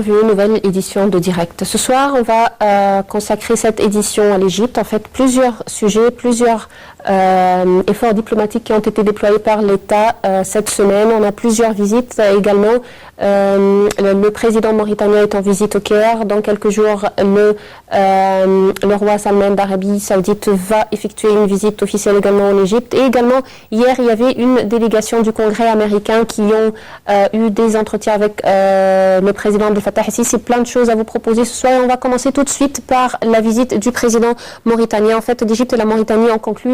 bienvenue, nouvelle édition de Direct. Ce soir, on va consacrer cette édition à l'Égypte. En fait, plusieurs sujets, plusieurs efforts diplomatiques qui ont été déployés par l'État cette semaine. On a plusieurs visites également. Le président mauritanien est en visite au Caire. Dans quelques jours, le roi Salman d'Arabie Saoudite va effectuer une visite officielle également en Égypte. Et également, hier, il y avait une délégation du Congrès américain qui ont eu des entretiens avec le président Abdel Fattah el-Sisi. C'est plein de choses à vous proposer ce soir. Et on va commencer tout de suite par la visite du président mauritanien. En fait, l'Égypte et la Mauritanie ont conclu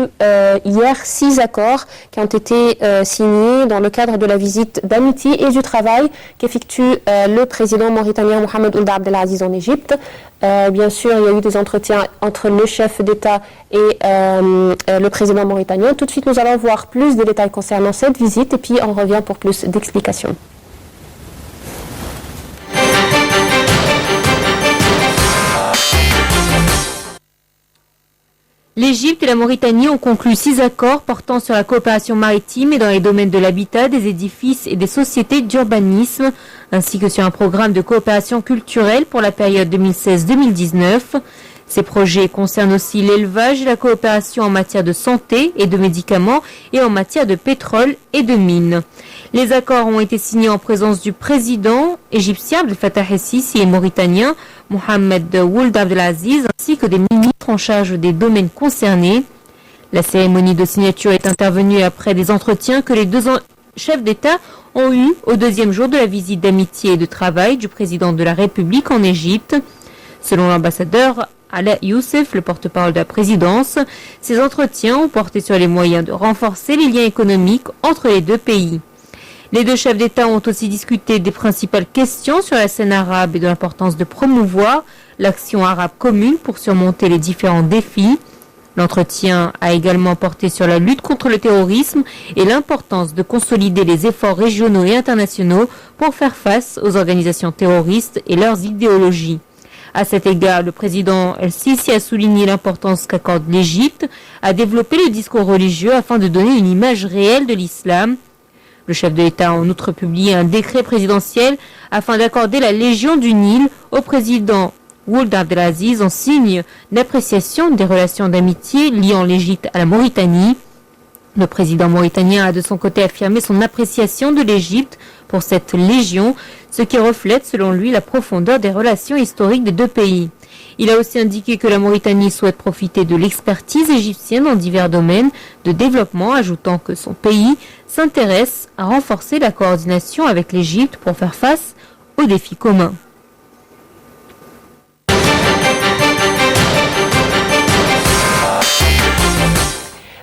hier 6 accords qui ont été signés dans le cadre de la visite d'amitié et du travail qu'effectue le président mauritanien Mohamed Ould Abdelaziz en Égypte. Bien sûr, il y a eu des entretiens entre le chef d'État et le président mauritanien. Tout de suite, nous allons voir plus de détails concernant cette visite et puis on revient pour plus d'explications. L'Égypte et la Mauritanie ont conclu 6 accords portant sur la coopération maritime et dans les domaines de l'habitat, des édifices et des sociétés d'urbanisme, ainsi que sur un programme de coopération culturelle pour la période 2016-2019. Ces projets concernent aussi l'élevage et la coopération en matière de santé et de médicaments et en matière de pétrole et de mines. Les accords ont été signés en présence du président égyptien Abdel Fattah el-Sisi et mauritanien Mohamed Ould Abdelaziz ainsi que des ministres en charge des domaines concernés. La cérémonie de signature est intervenue après des entretiens que les deux chefs d'État ont eus au deuxième jour de la visite d'amitié et de travail du président de la République en Égypte. Selon l'ambassadeur Ala Youssef, le porte-parole de la présidence, ces entretiens ont porté sur les moyens de renforcer les liens économiques entre les deux pays. Les deux chefs d'État ont aussi discuté des principales questions sur la scène arabe et de l'importance de promouvoir l'action arabe commune pour surmonter les différents défis. L'entretien a également porté sur la lutte contre le terrorisme et l'importance de consolider les efforts régionaux et internationaux pour faire face aux organisations terroristes et leurs idéologies. À cet égard, le président el-Sisi a souligné l'importance qu'accorde l'Égypte à développer le discours religieux afin de donner une image réelle de l'islam. Le chef de l'État a en outre publié un décret présidentiel afin d'accorder la Légion du Nil au président Ould Abdelaziz en signe d'appréciation des relations d'amitié liant l'Égypte à la Mauritanie. Le président mauritanien a de son côté affirmé son appréciation de l'Égypte pour cette légion, ce qui reflète selon lui la profondeur des relations historiques des deux pays. Il a aussi indiqué que la Mauritanie souhaite profiter de l'expertise égyptienne dans divers domaines de développement, ajoutant que son pays s'intéresse à renforcer la coordination avec l'Égypte pour faire face aux défis communs.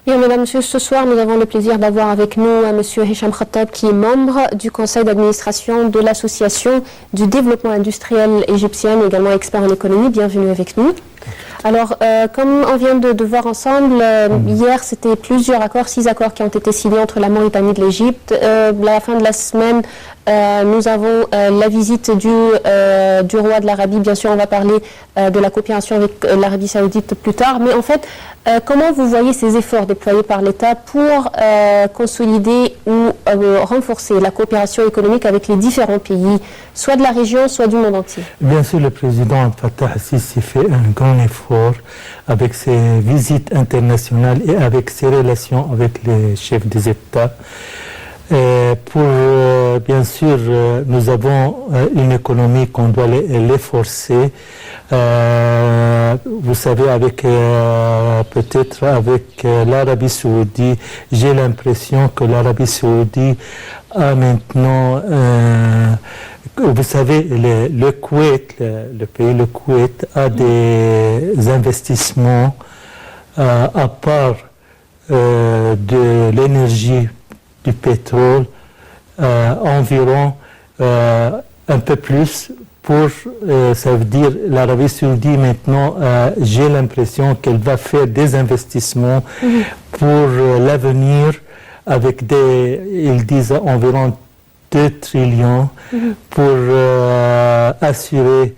Bien, mesdames, messieurs, ce soir, nous avons le plaisir d'avoir avec nous monsieur Hicham Khattab, qui est membre du conseil d'administration de l'association du développement industriel égyptien, également expert en économie. Bienvenue avec nous. Alors, comme on vient de voir ensemble, hier, c'était plusieurs accords, 6 accords qui ont été signés entre la Mauritanie et l'Égypte. La fin de la semaine, nous avons la visite du roi de l'Arabie. Bien sûr, on va parler de la coopération avec l'Arabie Saoudite plus tard. Mais en fait, comment vous voyez ces efforts déployés par l'État pour consolider ou renforcer la coopération économique avec les différents pays, soit de la région, soit du monde entier? Bien sûr, le président Fattah el-Sisi fait un grand effort avec ses visites internationales et avec ses relations avec les chefs des États. Bien sûr, nous avons une économie qu'on doit les forcer. Vous savez, peut-être avec l'Arabie Saoudite, j'ai l'impression que l'Arabie Saoudite a maintenant, vous savez, le Koweït, le Koweït a des investissements à part de l'énergie du pétrole, environ un peu plus ça veut dire l'Arabie Saoudite maintenant, j'ai l'impression qu'elle va faire des investissements pour l'avenir avec ils disent environ 2 trillions pour assurer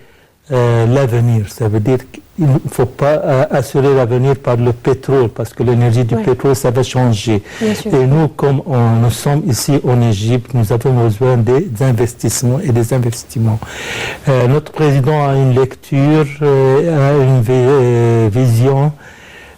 l'avenir. Ça veut dire qu'il ne faut pas assurer l'avenir par le pétrole, parce que l'énergie du pétrole, ça va changer. Et nous, comme nous sommes ici en Égypte, nous avons besoin des investissements et des investissements. Notre président a une lecture, a une vision.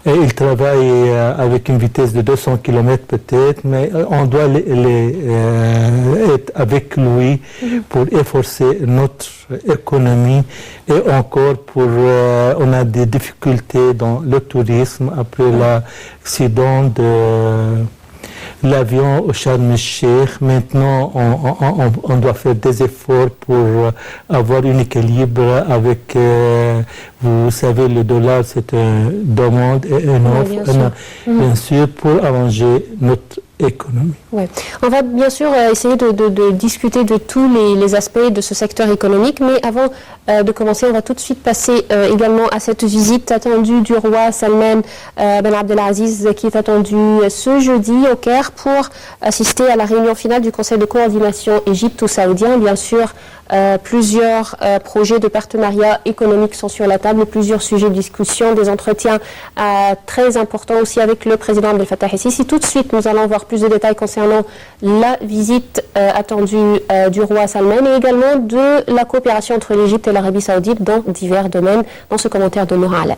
Et il travaille avec une vitesse de 200 km peut-être, mais on doit être avec lui pour efforcer notre économie. Et encore, on a des difficultés dans le tourisme après l'accident de l'avion au Sharm el-Sheikh. Maintenant, on doit faire des efforts pour avoir un équilibre avec, vous savez, le dollar, c'est une demande et une offre, bien sûr, pour arranger notre économie. Ouais. On va bien sûr essayer de discuter de tous les aspects de ce secteur économique, mais avant de commencer, on va tout de suite passer également à cette visite attendue du roi Salman Ben Abdelaziz, qui est attendue ce jeudi au Caire pour assister à la réunion finale du Conseil de coordination égypto-saoudien. Bien sûr, plusieurs projets de partenariat économique sont sur la table, plusieurs sujets de discussion, des entretiens très importants aussi avec le président Abdel Fattah el-Sisi. Tout de suite, nous allons voir plus de détails concernant la visite attendue du roi Salman et également de la coopération entre l'Égypte et l'Arabie Saoudite dans divers domaines, dans ce commentaire de Noura Ala.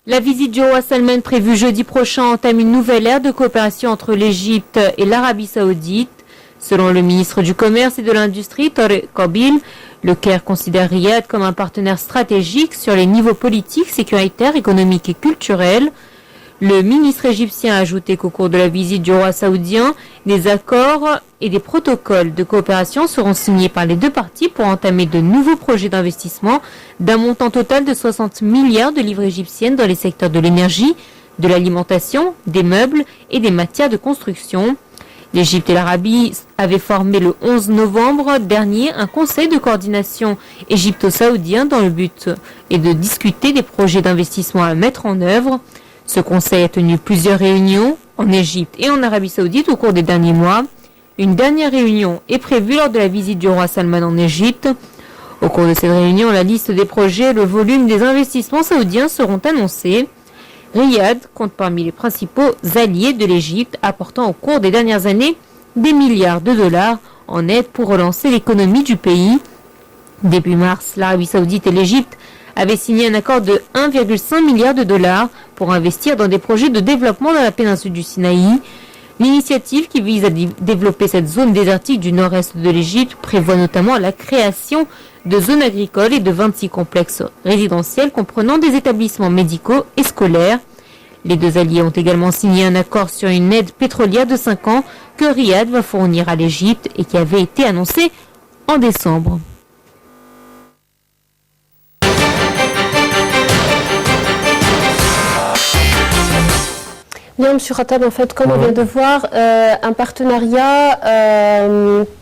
La visite du roi Salman prévue jeudi prochain entame une nouvelle ère de coopération entre l'Égypte et l'Arabie Saoudite. Selon le ministre du Commerce et de l'Industrie, Tarek Kabil, le Caire considère Riyad comme un partenaire stratégique sur les niveaux politiques, sécuritaires, économiques et culturels. Le ministre égyptien a ajouté qu'au cours de la visite du roi saoudien, des accords et des protocoles de coopération seront signés par les deux parties pour entamer de nouveaux projets d'investissement d'un montant total de 60 milliards de livres égyptiennes dans les secteurs de l'énergie, de l'alimentation, des meubles et des matières de construction. L'Égypte et l'Arabie avaient formé le 11 novembre dernier un conseil de coordination égypto-saoudien dans le but de discuter des projets d'investissement à mettre en œuvre. Ce conseil a tenu plusieurs réunions en Égypte et en Arabie Saoudite au cours des derniers mois. Une dernière réunion est prévue lors de la visite du roi Salman en Égypte. Au cours de cette réunion, la liste des projets et le volume des investissements saoudiens seront annoncés. Riyad compte parmi les principaux alliés de l'Égypte, apportant au cours des dernières années des milliards de dollars en aide pour relancer l'économie du pays. Début mars, l'Arabie Saoudite et l'Égypte avaient signé un accord de 1,5 milliard de dollars pour investir dans des projets de développement dans la péninsule du Sinaï. L'initiative qui vise à développer cette zone désertique du nord-est de l'Égypte prévoit notamment la création de zones agricoles et de 26 complexes résidentiels comprenant des établissements médicaux et scolaires. Les deux alliés ont également signé un accord sur une aide pétrolière de 5 ans que Riyad va fournir à l'Égypte et qui avait été annoncée en décembre. Bien, M. Khattab, en fait, comme on vient de voir, un partenariat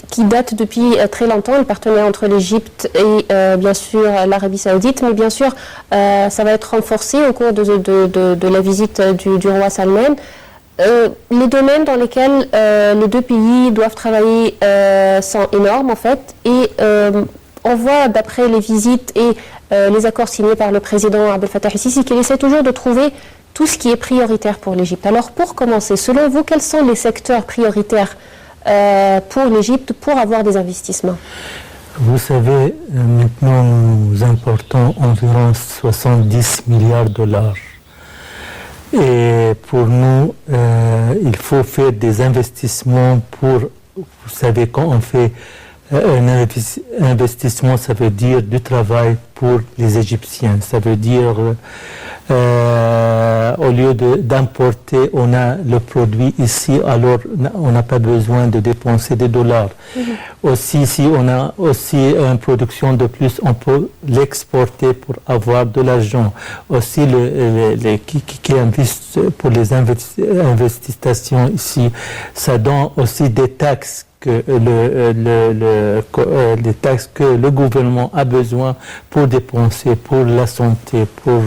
qui date depuis très longtemps, le partenariat entre l'Égypte et bien sûr l'Arabie Saoudite, mais bien sûr ça va être renforcé au cours de la visite du roi Salman. Les domaines dans lesquels les deux pays doivent travailler sont énormes en fait, et on voit d'après les visites et les accords signés par le président Abdel Fattah el-Sisi qu'il essaie toujours de trouver tout ce qui est prioritaire pour l'Égypte. Alors pour commencer, selon vous, quels sont les secteurs prioritaires pour l'Égypte pour avoir des investissements? Vous savez, maintenant nous importons environ 70 milliards de dollars. Et pour nous, il faut faire des investissements pour, vous savez, quand on fait un investissement, ça veut dire du travail pour les Égyptiens. Ça veut dire, au lieu d'importer, on a le produit ici, alors on n'a pas besoin de dépenser des dollars. Aussi, si on a aussi une production de plus, on peut l'exporter pour avoir de l'argent. Aussi, qui investissent pour les investigations ici, ça donne aussi des taxes que les taxes que le gouvernement a besoin pour dépenser pour la santé, pour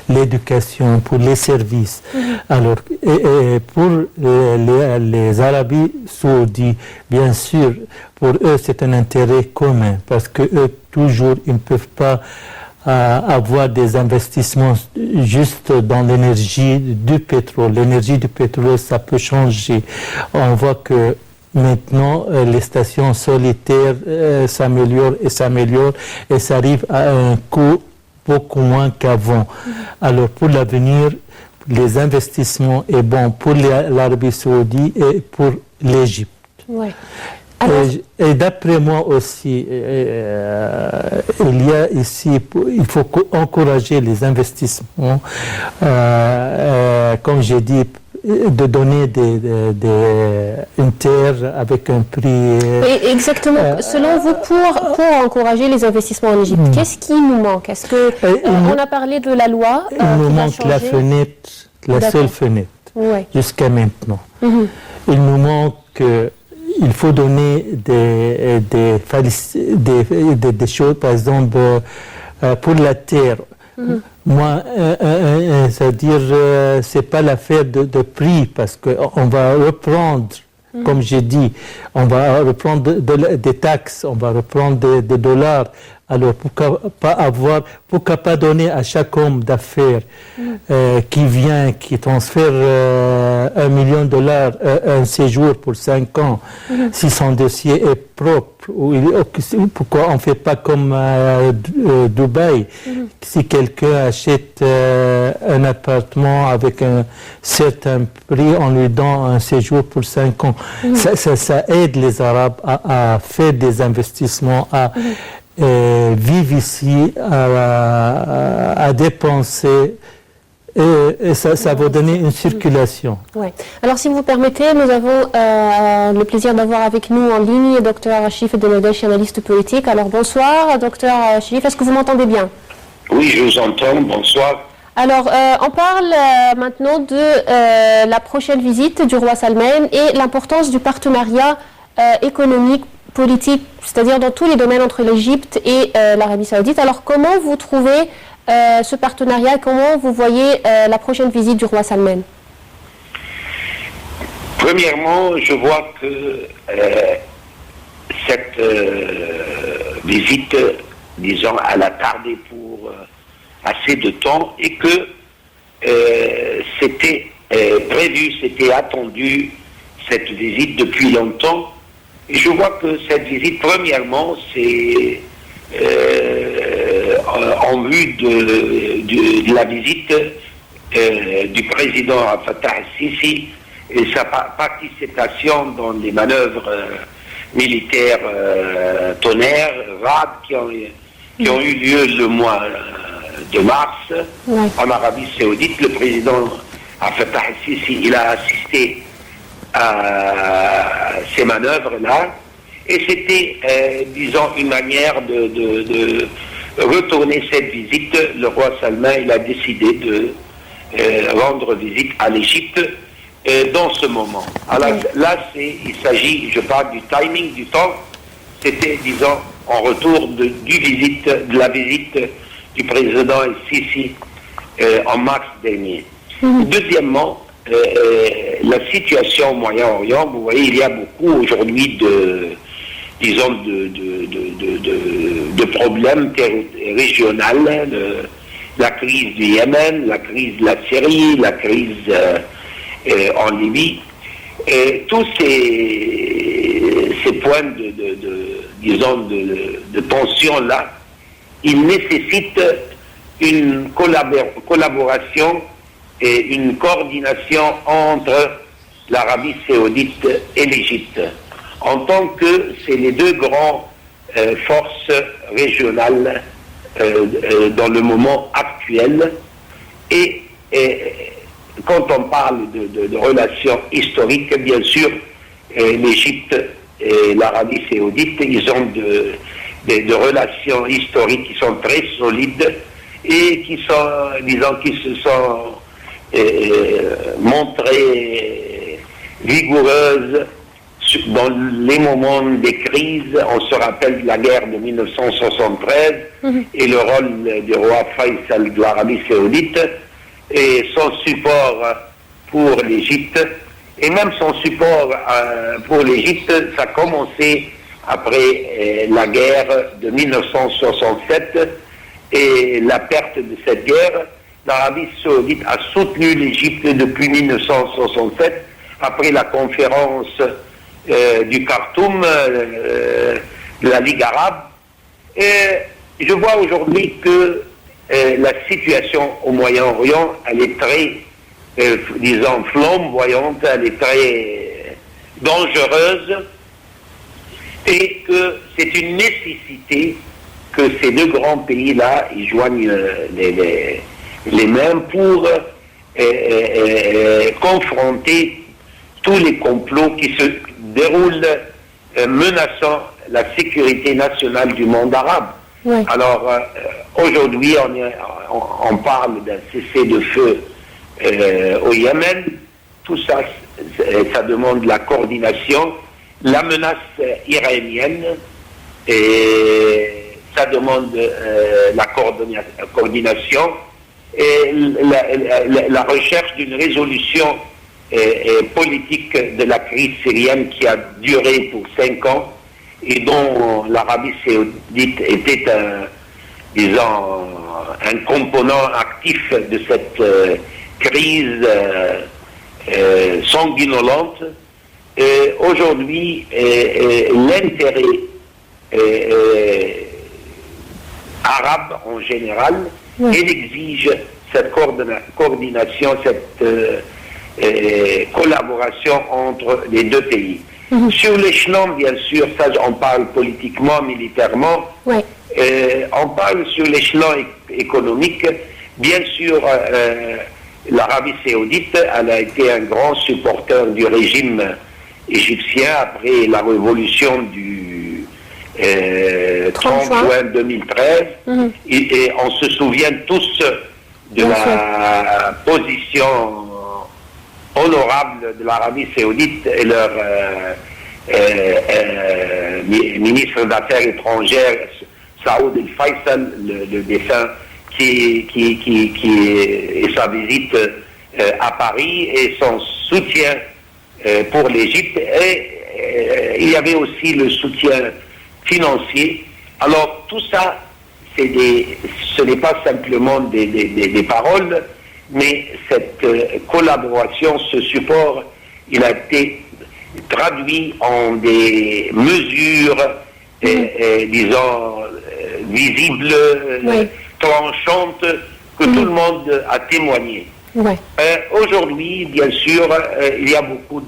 l'éducation, pour les services. Alors, et pour les Arabes saoudites, bien sûr, pour eux, c'est un intérêt commun parce que eux, toujours, ils ne peuvent pas avoir des investissements juste dans l'énergie du pétrole. L'énergie du pétrole, ça peut changer. On voit que maintenant, les stations solitaires s'améliorent et ça arrive à un coût beaucoup moins qu'avant. Alors, pour l'avenir, les investissements est bon pour l'Arabie saoudite et pour l'Égypte. Ouais. Et d'après moi aussi, il y a ici, il faut encourager les investissements, comme j'ai dit, de donner une terre avec un prix. Exactement. Selon vous, pour encourager les investissements en Égypte, qu'est-ce qui nous manque? Est-ce que on a parlé de la loi? Il nous manque la fenêtre, la seule fenêtre, jusqu'à maintenant. Il nous manque. Il faut donner des choses, par exemple, pour la terre. Moi, c'est-à-dire, c'est pas l'affaire de prix, parce qu'on va reprendre, comme j'ai dit, on va reprendre des taxes, on va reprendre des dollars. Alors, pourquoi pas donner à chaque homme d'affaires qui vient, qui transfère $1 million, un séjour pour 5 ans, si son dossier est propre, pourquoi on ne fait pas comme Dubaï, si quelqu'un achète un appartement avec un certain prix, on lui donne un séjour pour 5 ans. Ça aide les Arabes à faire des investissements, à vivre ici, à dépenser, et ça va donner une circulation. Ouais. Alors, si vous permettez, nous avons le plaisir d'avoir avec nous en ligne Dr Achif Denadesh, analyste politique. Alors, bonsoir, Dr Achif, est-ce que vous m'entendez bien? Oui, je vous entends, bonsoir. Alors, on parle maintenant de la prochaine visite du roi Salman et l'importance du partenariat économique, politique, c'est-à-dire dans tous les domaines entre l'Égypte et l'Arabie saoudite. Alors, comment vous trouvez ce partenariat? Comment vous voyez la prochaine visite du roi Salman? Premièrement, je vois que cette visite, disons, elle a tardé pour assez de temps et que c'était prévu, c'était attendu, cette visite depuis longtemps. Et je vois que cette visite, premièrement, c'est en vue de la visite du président Fattah al-Sisi et sa participation dans les manœuvres militaires tonnerres, RAD, qui ont eu lieu le mois de mars en Arabie saoudite. Le président Fattah al-Sisi, il a assisté à ces manœuvres-là, et c'était, disons, une manière de retourner cette visite. Le roi Salman, il a décidé de rendre visite à l'Égypte dans ce moment. Alors là, il s'agit, je parle du timing, du temps, c'était, disons, en retour de la visite du président Sisi en mars dernier. Deuxièmement, la situation au Moyen-Orient, vous voyez, il y a beaucoup aujourd'hui de problèmes régionaux, la crise du Yémen, la crise de la Syrie, la crise en Libye. Et tous ces points de tension-là, ils nécessitent une collaboration et une coordination entre l'Arabie saoudite et l'Égypte, en tant que c'est les deux grandes forces régionales dans le moment actuel. Et quand on parle de relations historiques, bien sûr, l'Égypte et l'Arabie saoudite, ils ont de relations historiques qui sont très solides et qui sont, disons, qui se sont montrées vigoureuses dans les moments des crises, on se rappelle de la guerre de 1973 et le rôle du roi Faisal de l'Arabie Saoudite et son support pour l'Égypte. Et même son support pour l'Égypte, ça a commencé après la guerre de 1967 et la perte de cette guerre. L'Arabie Saoudite a soutenu l'Égypte depuis 1967, après la conférence du Khartoum, de la Ligue arabe. Et je vois aujourd'hui que la situation au Moyen-Orient, elle est très, disons, flamboyante, elle est très dangereuse, et que c'est une nécessité que ces deux grands pays-là ils joignent les mains pour confronter tous les complots qui se déroulent menaçant la sécurité nationale du monde arabe. Oui. Alors, aujourd'hui, on parle d'un cessez-le-feu au Yémen. Tout ça, ça demande la coordination. La menace iranienne, et ça demande la coordination et la recherche d'une résolution politique de la crise syrienne qui a duré pour 5 ans et dont l'Arabie Saoudite était un component actif de cette crise sanguinolente. Aujourd'hui, l'intérêt arabe en général, il exige cette coordination, cette collaboration entre les deux pays. Sur l'échelon, bien sûr, ça on parle politiquement, militairement, on parle sur l'échelon économique, bien sûr, l'Arabie Saoudite, elle a été un grand supporter du régime égyptien après la révolution du 30 juin 2013 et on se souvient tous de la position honorable de l'Arabie Saoudite et leur ministre d'Affaires étrangères Saoud El-Faisal, le défunt qui et sa visite à Paris et son soutien pour l'Égypte, et il y avait aussi le soutien financier. Alors tout ça, ce n'est pas simplement des paroles, mais cette collaboration, ce support, il a été traduit en des mesures, disons, visibles, tranchantes, que tout le monde a témoigné. Aujourd'hui, bien sûr, il y a beaucoup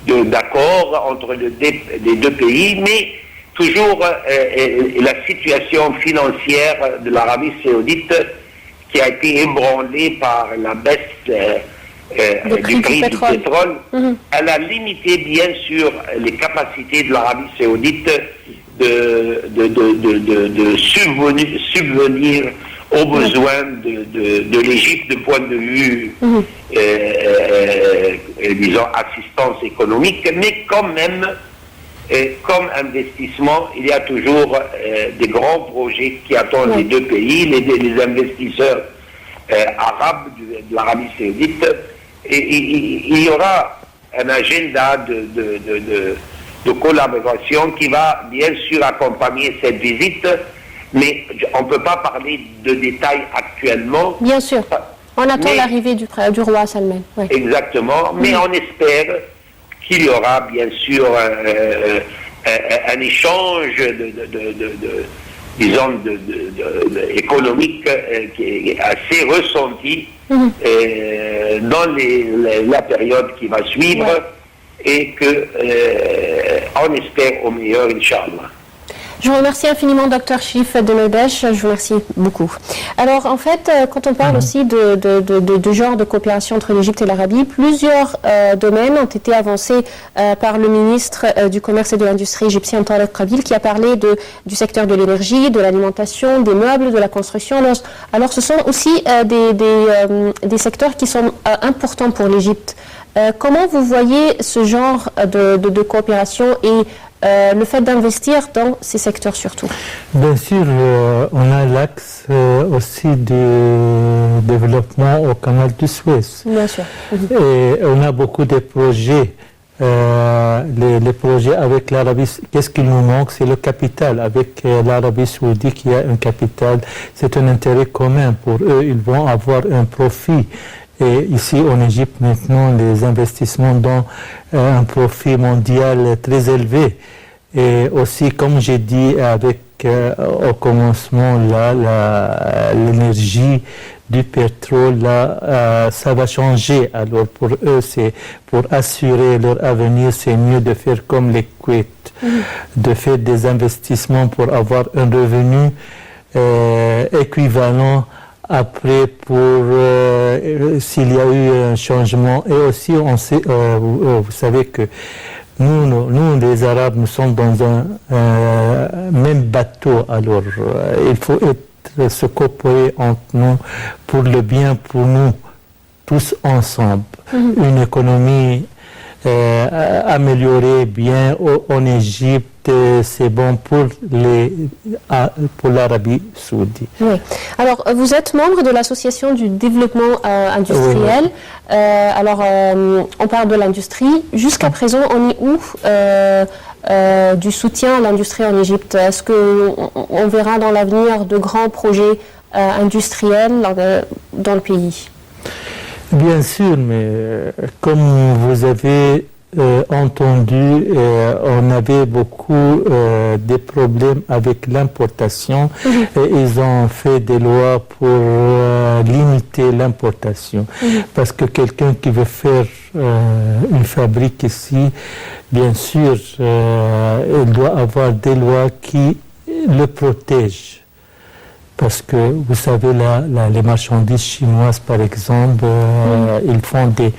d'accords entre les deux pays, mais toujours la situation financière de l'Arabie Saoudite qui a été ébranlée par la baisse du prix du pétrole, elle a limité bien sûr les capacités de l'Arabie Saoudite de subvenir aux besoins de l'Égypte du point de vue, disons, assistance économique, mais quand même, comme investissement, il y a toujours des grands projets qui attendent les deux pays, les investisseurs arabes de l'Arabie Saoudite, et il y aura un agenda de collaboration qui va bien sûr accompagner cette visite, mais on ne peut pas parler de détails actuellement. Bien sûr. On attend l'arrivée du roi Salman. Exactement, mais on espère qu'il y aura bien sûr un échange disons, économique qui est assez ressenti dans la période qui va suivre et que on espère au meilleur, Inch'Allah. Je vous remercie infiniment, Dr Chif Denodèche. Je vous remercie beaucoup. Alors, en fait, quand on parle aussi de genre de coopération entre l'Égypte et l'Arabie, plusieurs domaines ont été avancés par le ministre du Commerce et de l'Industrie égyptien, Tarek Kabil, qui a parlé du secteur de l'énergie, de l'alimentation, des meubles, de la construction. Alors ce sont aussi des secteurs qui sont importants pour l'Égypte. Comment vous voyez ce genre de coopération et le fait d'investir dans ces secteurs surtout? Bien sûr, on a l'axe aussi du développement au canal du Suez. Bien sûr. Et on a beaucoup de projets. Les projets avec l'Arabie, qu'est-ce qu'il nous manque? C'est le capital. Avec l'Arabie saoudite qui a un capital, c'est un intérêt commun pour eux. Ils vont avoir un profit. Et ici en Égypte maintenant, les investissements donnent un profit mondial très élevé. Et aussi, comme j'ai dit au commencement, l'énergie du pétrole, ça va changer. Alors pour eux, c'est pour assurer leur avenir, c'est mieux de faire comme les Koweït, de faire des investissements pour avoir un revenu équivalent après s'il y a eu un changement. Et aussi, on sait, vous savez que nous, les Arabes, nous sommes dans un même bateau. Alors, il faut se coopérer entre nous pour le bien, pour nous, tous ensemble. Une économie améliorée bien en Égypte, c'est bon pour l'Arabie saoudite. Oui. Alors, vous êtes membre de l'Association du développement industriel. Oui. Alors, on parle de l'industrie. Jusqu'à présent, on est où du soutien à l'industrie en Égypte? Est-ce qu'on verra dans l'avenir de grands projets industriels dans le pays? Bien sûr, mais comme vous avez entendu, on avait beaucoup de problèmes avec l'importation et ils ont fait des lois pour limiter l'importation. Parce que quelqu'un qui veut faire une fabrique ici, bien sûr, il doit avoir des lois qui le protègent. Parce que, vous savez, les marchandises chinoises, par exemple, ils font des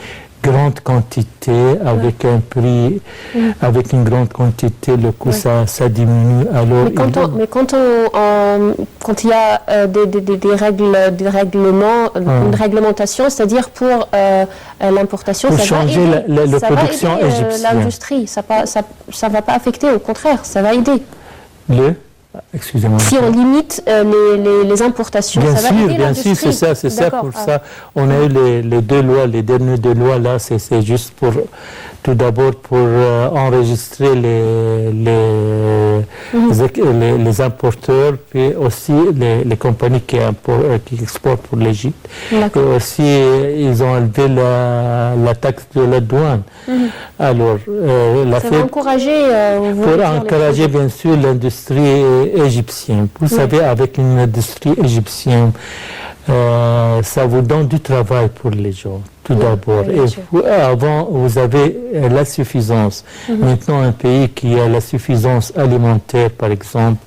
grandes quantités avec un prix, avec une grande quantité, le coût, ça diminue. Alors, mais quand il y a des règlements, une réglementation, c'est-à-dire pour l'importation, pour ça changer va aider, la production égyptienne. L'industrie, ça va pas affecter, au contraire, ça va aider. Excusez-moi. Si on limite les importations, bien ça sûr, va aider l'industrie. Bien sûr, c'est ça. Pour ça, on a eu les deux lois, les dernières deux lois là. C'est juste pour, tout d'abord, pour enregistrer les importeurs, puis aussi les compagnies qui exportent pour l'Égypte. Et aussi, ils ont enlevé la taxe de la douane. Alors, ça va encourager. Pour encourager, bien sûr, l'industrie égyptienne. Vous savez, avec une industrie égyptienne, ça vous donne du travail pour les gens, tout d'abord. Et avant, vous avez la suffisance. Maintenant, un pays qui a la suffisance alimentaire, par exemple,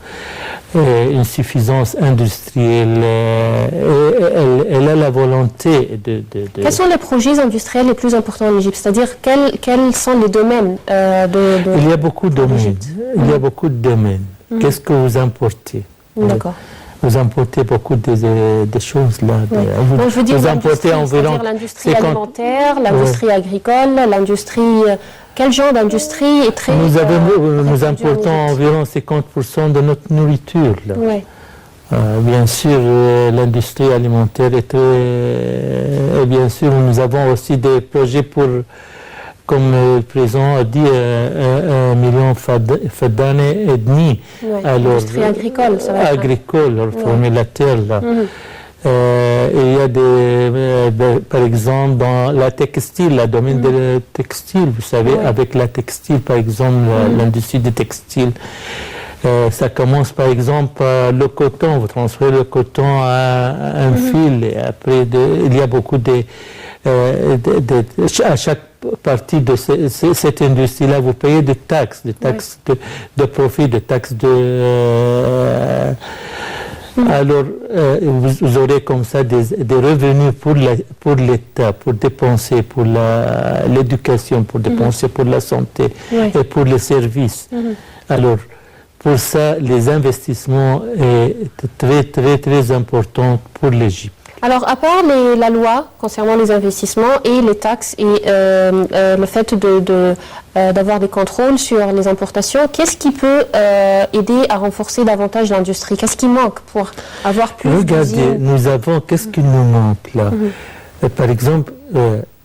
une suffisance industrielle, elle a la volonté de... Quels sont les projets industriels les plus importants en Égypte? C'est-à-dire, quels sont les domaines Il y a beaucoup de domaines. Il y a beaucoup de domaines. Qu'est-ce que vous importez? D'accord. Vous importez beaucoup de choses là. Donc, je veux dire, vous importez environ l'industrie alimentaire, l'industrie agricole, l'industrie. Quel genre d'industrie est très. Nous importons environ 50% de notre nourriture. Là. Bien sûr, l'industrie alimentaire est très. Et bien sûr, nous avons aussi des projets pour. Comme le président a dit, 1,5 million et demi. L'industrie agricole, ça va agricole, reformer la terre. Là. Il y a par exemple, dans la textile, le domaine de la textile, vous savez, avec la textile, par exemple, l'industrie du textile, ça commence par exemple par le coton, vous transférez le coton à un fil, et après, il y a beaucoup à chaque partie de cette industrie-là, vous payez des taxes de profit, des taxes de... Alors, vous aurez comme ça des revenus pour l'État, pour dépenser pour l'éducation, pour dépenser pour la santé et pour les services. Alors, pour ça, les investissements sont très, très, très importants pour l'Égypte. Alors, à part la loi concernant les investissements et les taxes et le fait d'avoir des contrôles sur les importations, qu'est-ce qui peut aider à renforcer davantage l'industrie? Qu'est-ce qui manque pour avoir plus Regardez, nous avons, qu'est-ce qui nous manque là? Par exemple,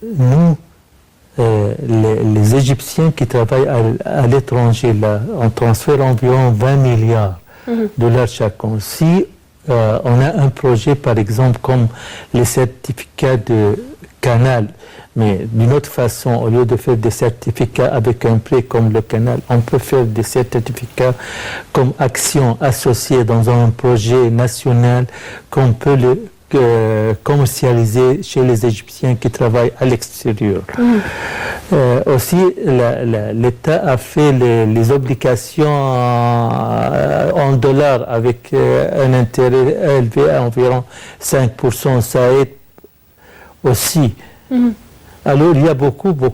nous, les Égyptiens qui travaillent à l'étranger, là, on transfère environ 20 milliards de dollars chacun. Si on a un projet, par exemple, comme les certificats de canal, mais d'une autre façon, au lieu de faire des certificats avec un prix comme le canal, on peut faire des certificats comme actions associées dans un projet national qu'on peut commercialiser chez les Égyptiens qui travaillent à l'extérieur. Aussi, l'État a fait les obligations en dollars avec un intérêt élevé à environ 5%. Ça aide aussi. Alors, il y a beaucoup de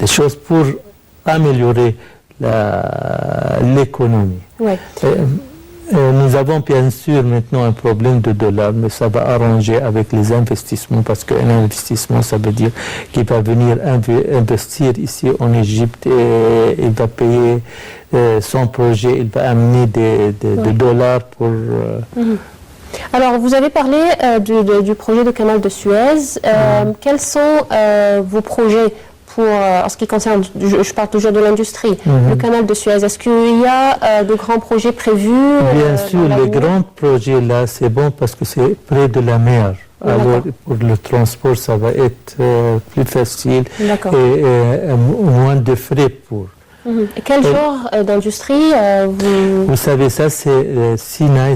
choses pour améliorer l'économie. Ouais. Nous avons bien sûr maintenant un problème de dollars, mais ça va arranger avec les investissements, parce qu'un investissement, ça veut dire qu'il va venir investir ici en Égypte et il va payer son projet, il va amener des dollars pour... Alors, vous avez parlé du projet de canal de Suez. Quels sont vos projets en ce qui concerne, je parle toujours de l'industrie, le canal de Suez? Est-ce qu'il y a de grands projets prévus? Bien sûr, les grands projets là, c'est bon parce que c'est près de la mer. Alors, pour le transport, ça va être plus facile et moins de frais pour. Et quel genre d'industrie Vous savez, ça, c'est Sinaï,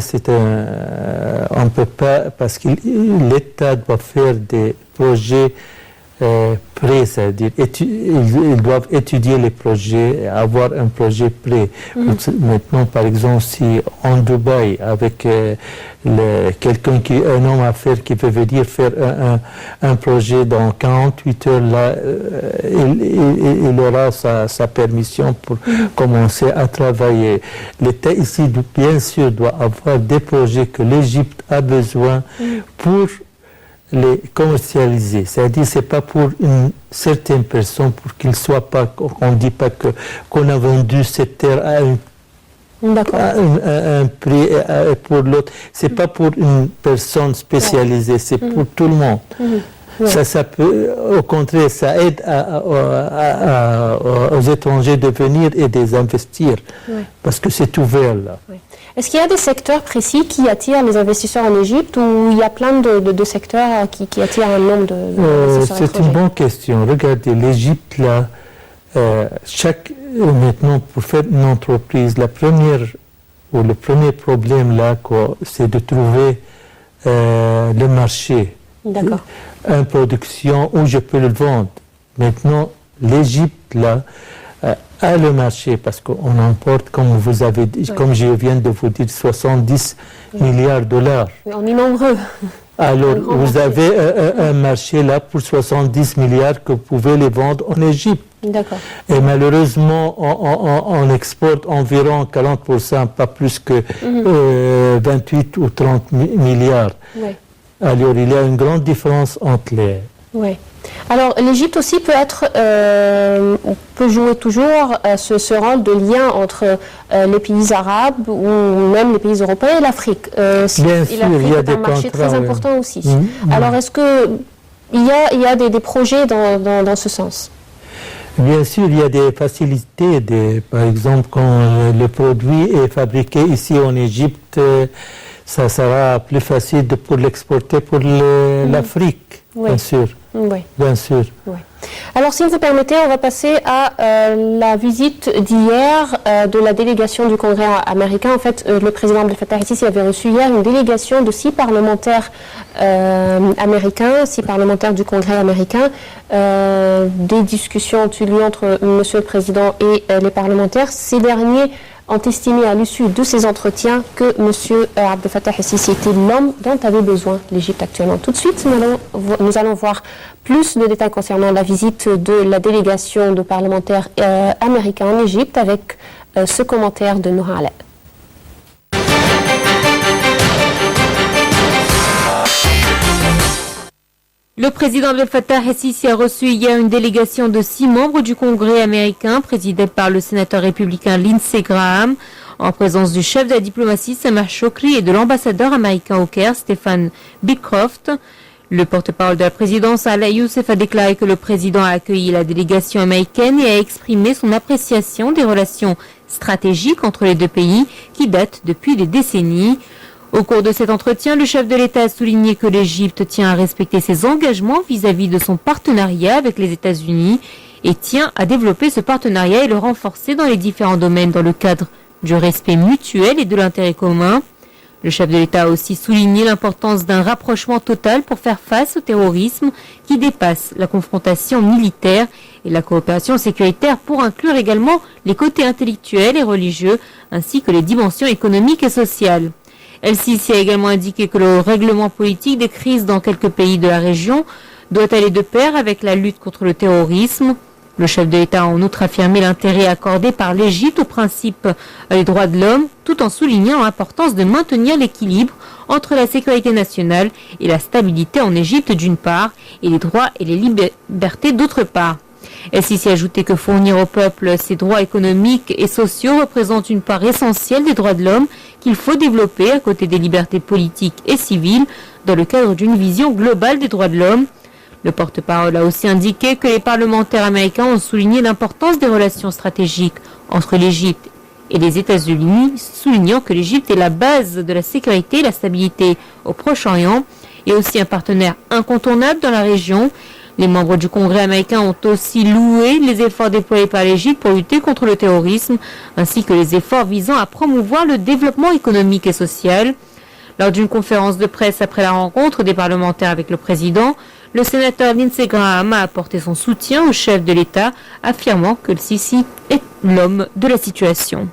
on ne peut pas, parce que l'État doit faire des projets prêts, c'est-à-dire ils doivent étudier les projets, avoir un projet prêt. Maintenant, par exemple, si en Dubaï, avec quelqu'un un homme à faire qui veut venir faire un projet dans 48 heures, là, il aura sa permission pour commencer à travailler. L'État ici, bien sûr, doit avoir des projets que l'Égypte a besoin pour les commercialiser. C'est-à-dire, c'est pas pour une certaine personne, pour qu'il soit pas, qu'on ne dit pas qu'on a vendu cette terre à un prix pour l'autre. C'est pas pour une personne spécialisée, c'est pour tout le monde. Ça peut, au contraire, ça aide aux étrangers de venir et de les investir, parce que c'est ouvert là. Est-ce qu'il y a des secteurs précis qui attirent les investisseurs en Égypte, ou il y a plein de secteurs qui attirent un nombre d'investisseurs C'est une bonne question. Regardez, l'Égypte, là, maintenant, pour faire une entreprise, le premier problème, là, c'est de trouver le marché. D'accord. Une production où je peux le vendre. Maintenant, l'Égypte, là, a le marché, parce qu'on importe, comme vous avez dit, comme je viens de vous dire, 70 milliards de dollars. On est nombreux. Alors, vous avez un marché là pour 70 milliards que vous pouvez les vendre en Égypte. D'accord. Et malheureusement, on exporte environ 40%, pas plus que 28 ou 30 milliards. Ouais. Alors, il y a une grande différence entre les... Oui. Alors, l'Égypte aussi peut jouer toujours ce rôle de lien entre les pays arabes ou même les pays européens et l'Afrique. Bien sûr, il y a des un marché très important aussi. Mmh. Alors, est-ce qu'il y a des projets dans ce sens? Bien sûr, il y a des facilités. Par exemple, quand le produit est fabriqué ici en Égypte, ça sera plus facile pour l'exporter pour l'Afrique, bien sûr. Oui. Bien sûr. Oui. Alors, si vous permettez, on va passer à la visite d'hier de la délégation du Congrès américain. En fait, le président Abdel Fattah el-Sisi avait reçu hier une délégation de 6 parlementaires américains, 6 parlementaires du Congrès américain. Des discussions ont eu lieu entre Monsieur le Président et les parlementaires. Ces derniers ont estimé à l'issue de ces entretiens que M. Abdel Fattah el-Sisi était l'homme dont avait besoin l'Égypte actuellement. Tout de suite, nous allons voir plus de détails concernant la visite de la délégation de parlementaires américains en Égypte avec ce commentaire de Noura Alep. Le président Abdel Fattah el-Sisi a reçu hier une délégation de 6 membres du Congrès américain, présidée par le sénateur républicain Lindsey Graham, en présence du chef de la diplomatie Sameh Shoukry et de l'ambassadeur américain au Caire, Stephen Beecroft. Le porte-parole de la présidence, Ala Youssef, a déclaré que le président a accueilli la délégation américaine et a exprimé son appréciation des relations stratégiques entre les deux pays qui datent depuis des décennies. Au cours de cet entretien, le chef de l'État a souligné que l'Égypte tient à respecter ses engagements vis-à-vis de son partenariat avec les États-Unis et tient à développer ce partenariat et le renforcer dans les différents domaines dans le cadre du respect mutuel et de l'intérêt commun. Le chef de l'État a aussi souligné l'importance d'un rapprochement total pour faire face au terrorisme qui dépasse la confrontation militaire et la coopération sécuritaire pour inclure également les côtés intellectuels et religieux ainsi que les dimensions économiques et sociales. El-Sisi a également indiqué que le règlement politique des crises dans quelques pays de la région doit aller de pair avec la lutte contre le terrorisme. Le chef de l'État a en outre affirmé l'intérêt accordé par l'Égypte au principe des droits de l'homme, tout en soulignant l'importance de maintenir l'équilibre entre la sécurité nationale et la stabilité en Égypte d'une part, et les droits et les libertés d'autre part. El-Sisi a ajouté que fournir au peuple ses droits économiques et sociaux représente une part essentielle des droits de l'homme qu'il faut développer à côté des libertés politiques et civiles dans le cadre d'une vision globale des droits de l'homme. Le porte-parole a aussi indiqué que les parlementaires américains ont souligné l'importance des relations stratégiques entre l'Égypte et les États-Unis, soulignant que l'Égypte est la base de la sécurité et la stabilité au Proche-Orient et aussi un partenaire incontournable dans la région. Les membres du Congrès américain ont aussi loué les efforts déployés par l'Égypte pour lutter contre le terrorisme, ainsi que les efforts visant à promouvoir le développement économique et social. Lors d'une conférence de presse après la rencontre des parlementaires avec le président, le sénateur Lindsey Graham a apporté son soutien au chef de l'État, affirmant que le Sisi est l'homme de la situation.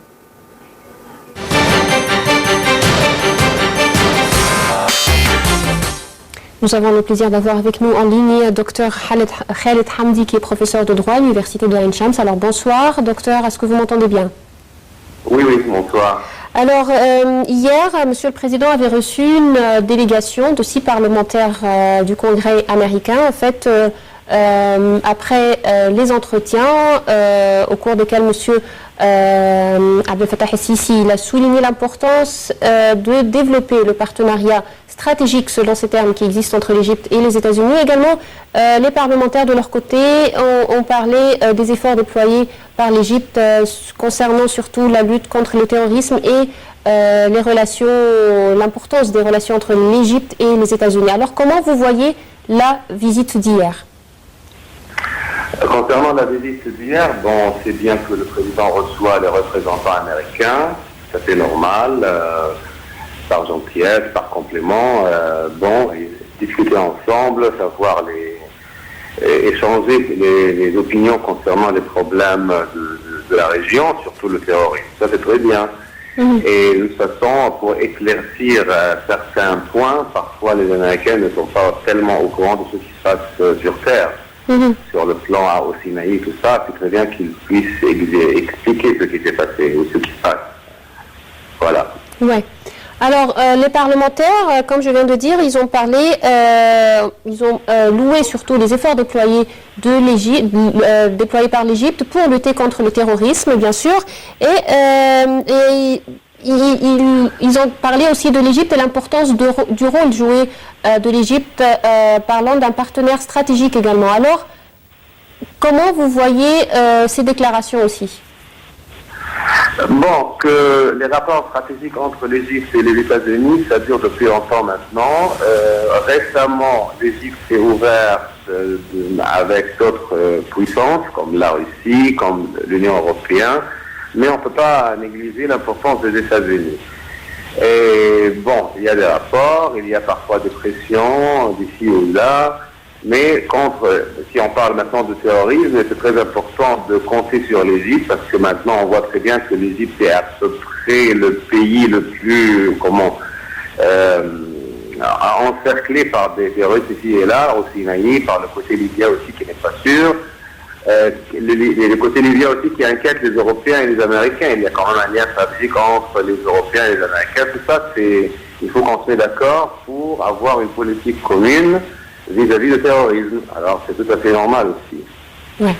Nous avons le plaisir d'avoir avec nous en ligne Dr Khaled Hamdi, qui est professeur de droit à l'université de Ain Shams. Alors bonsoir, docteur, est-ce que vous m'entendez bien? Oui, bonsoir. Alors, hier, Monsieur le Président avait reçu une délégation de 6 parlementaires du Congrès américain. En fait, après les entretiens au cours desquels Monsieur Abdel Fattah el-Sisi a souligné l'importance de développer le partenariat stratégique, selon ces termes, qui existent entre l'Égypte et les États-Unis. Également, les parlementaires de leur côté ont parlé des efforts déployés par l'Égypte concernant surtout la lutte contre le terrorisme et les relations, l'importance des relations entre l'Égypte et les États-Unis. Alors, comment vous voyez la visite d'hier? Concernant la visite d'hier, bon, c'est bien que le président reçoit les représentants américains, ça c'est normal, par gentillesse, par complément, et discuter ensemble, savoir échanger les opinions concernant les problèmes de la région, surtout le terrorisme. Ça c'est très bien. Et de toute façon, pour éclaircir certains points, parfois les Américains ne sont pas tellement au courant de ce qui se passe sur Terre. Sur le plan au Sinaï, tout ça, c'est très bien qu'ils puissent expliquer ce qui s'est passé ou ce qui se passe. Voilà. Ouais. Alors, les parlementaires, comme je viens de dire, ils ont parlé, ils ont loué surtout les efforts déployés par l'Égypte pour lutter contre le terrorisme, bien sûr, et ils ont parlé aussi de l'Égypte et l'importance du rôle joué de l'Égypte, parlant d'un partenaire stratégique également. Alors, comment vous voyez ces déclarations aussi? Bon, que les rapports stratégiques entre l'Égypte et les États-Unis, ça dure depuis longtemps maintenant. Récemment, l'Égypte s'est ouverte avec d'autres puissances, comme la Russie, comme l'Union européenne, mais on ne peut pas négliger l'importance des États-Unis. Et bon, il y a des rapports, il y a parfois des pressions d'ici ou là, mais si on parle maintenant de terrorisme, c'est très important de compter sur l'Égypte, parce que maintenant on voit très bien que l'Égypte est à peu près le pays le plus, encerclé par des Russes ici et là, au Sinaï, par le côté libyen aussi qui n'est pas sûr. Le côté libyen aussi qui inquiète les Européens et les Américains. Il y a quand même un lien stratégique entre les Européens et les Américains. Tout ça, il faut qu'on se mette d'accord pour avoir une politique commune vis-à-vis du terrorisme. Alors, c'est tout à fait normal aussi. Oui.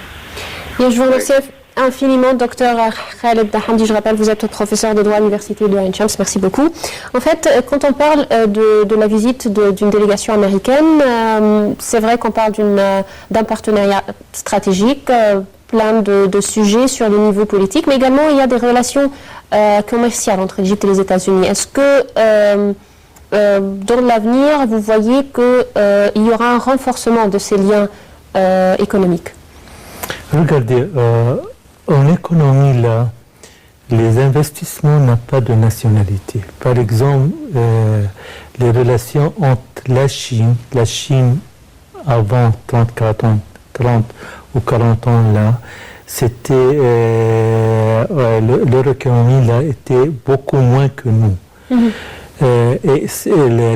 Et je vous remercie infiniment, docteur Khaled Dahamdi. Je rappelle, vous êtes professeur de droit à l'université de Ain Shams. Merci beaucoup. En fait, quand on parle de la visite d'une délégation américaine, c'est vrai qu'on parle d'un partenariat stratégique, plein de sujets sur le niveau politique, mais également il y a des relations commerciales entre l'Égypte et les États-Unis. Est-ce que dans l'avenir, vous voyez qu'il y aura un renforcement de ces liens économiques? Regardez, en économie, là, les investissements n'ont pas de nationalité. Par exemple, les relations entre la Chine avant 30 ou 40 ans, là, c'était, leur économie, là, était beaucoup moins que nous. Et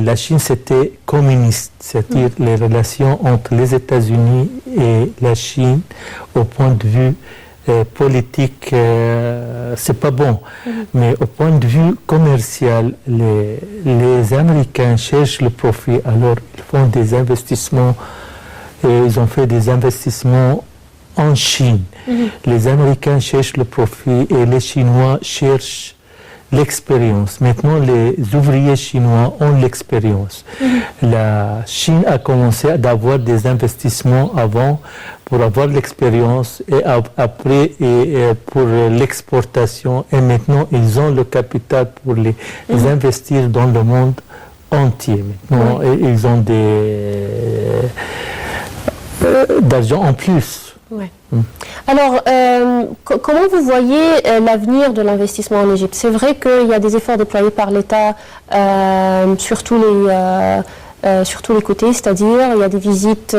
la Chine, c'était communiste, c'est-à-dire les relations entre les États-Unis et la Chine, au point de vue politique, c'est pas bon. Mais au point de vue commercial, les Américains cherchent le profit, alors ils font des investissements, et ils ont fait des investissements en Chine. Les Américains cherchent le profit et les Chinois cherchent l'expérience. Maintenant, les ouvriers chinois ont l'expérience. La Chine a commencé d'avoir des investissements avant pour avoir l'expérience et après pour l'exportation. Et maintenant, ils ont le capital pour les investir dans le monde entier. Maintenant, ils ont d'argent en plus. Ouais. Alors, comment vous voyez l'avenir de l'investissement en Égypte? C'est vrai qu'il y a des efforts déployés par l'État sur tous les côtés, c'est-à-dire il y a des visites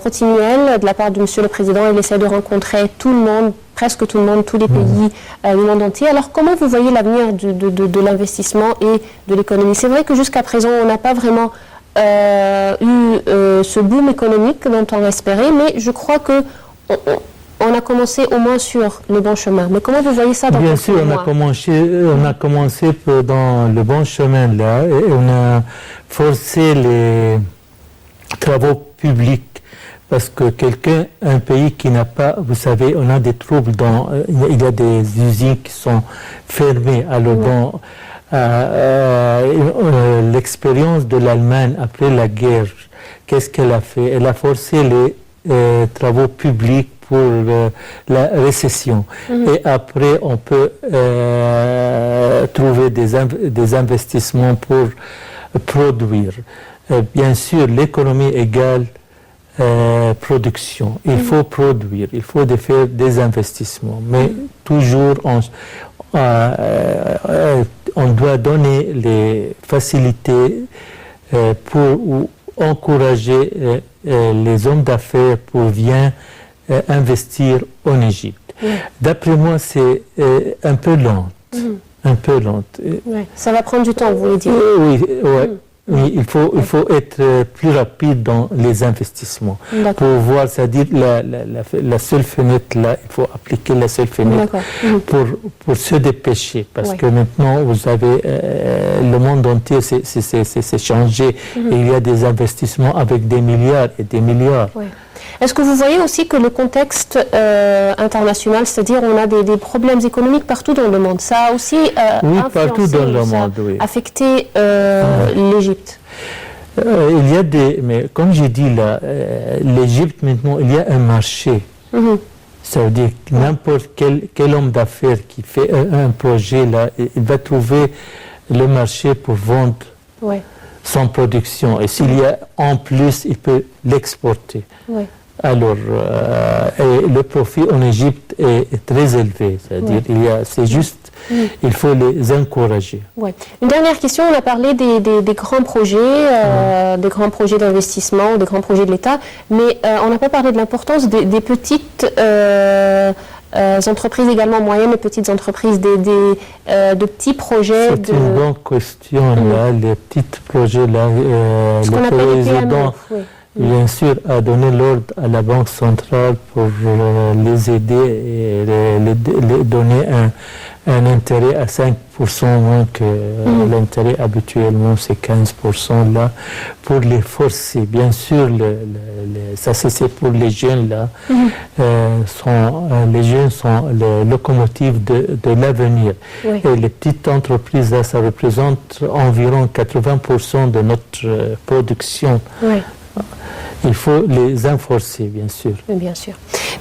continuelles de la part de Monsieur le Président. Il essaie de rencontrer tout le monde, presque tout le monde, tous les pays du monde entier. Alors, comment vous voyez l'avenir de l'investissement et de l'économie? C'est vrai que jusqu'à présent, on n'a pas vraiment eu ce boom économique dont on espérait, mais je crois que on a commencé au moins sur le bon chemin. Mais comment vous voyez ça dans Bien sûr, on a commencé dans le bon chemin là, et on a forcé les travaux publics parce que un pays qui n'a pas, vous savez, on a des troubles il y a des usines qui sont fermées. Alors l'expérience de l'Allemagne après la guerre, qu'est-ce qu'elle a fait? Elle a forcé les travaux publics pour la récession. Et après, on peut trouver des investissements pour produire. Bien sûr, l'économie égale production. Il faut produire, il faut faire des investissements. Mais toujours, on doit donner les facilités pour encourager les hommes d'affaires pour venir investir en Égypte. D'après moi, c'est un peu lent. Un peu lente. Ça va prendre du temps, vous voulez dire? Oui, il faut être plus rapide dans les investissements. Pour voir, c'est-à-dire la seule fenêtre, là, il faut appliquer la seule fenêtre pour se dépêcher. Parce que maintenant, vous avez le monde entier s'est changé. Et il y a des investissements avec des milliards et des milliards. Est-ce que vous voyez aussi que le contexte international, c'est-à-dire on a des problèmes économiques partout dans le monde, ça a aussi affecté l'Égypte? Il y a mais comme j'ai dit là, l'Égypte maintenant, il y a un marché. Ça veut dire que n'importe quel homme d'affaires qui fait un projet, là, il va trouver le marché pour vendre son production. Et s'il y a en plus, il peut l'exporter. Alors, et le profit en Égypte est très élevé. C'est-à-dire, c'est juste, il faut les encourager. Une dernière question, on a parlé des grands projets, d'investissement, des grands projets de l'État, mais on n'a pas parlé de l'importance des petites entreprises également, moyennes et petites entreprises, de petits projets. C'est une bonne question, là, les petits projets, là, le président, bien sûr, a donné l'ordre à la Banque centrale pour les aider et les donner un intérêt à 5% moins que l'intérêt habituellement, c'est 15% là, pour les forcer. Bien sûr, ça c'est pour les jeunes là. Les jeunes sont les locomotives de l'avenir. Et les petites entreprises là, ça représente environ 80% de notre production. Il faut les renforcer, bien sûr. Bien sûr.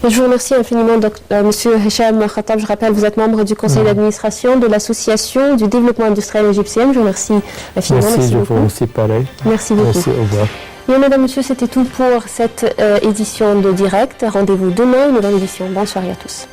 Je vous remercie infiniment, Monsieur Hicham Khattab. Je rappelle, vous êtes membre du conseil d'administration de l'Association du développement industriel égyptien. Je vous remercie infiniment. Merci, je vous remercie pareil. Merci beaucoup. Merci, au revoir. Bien, mesdames, messieurs, c'était tout pour cette édition de Direct. Rendez-vous demain, une nouvelle édition. Bonne soirée à tous.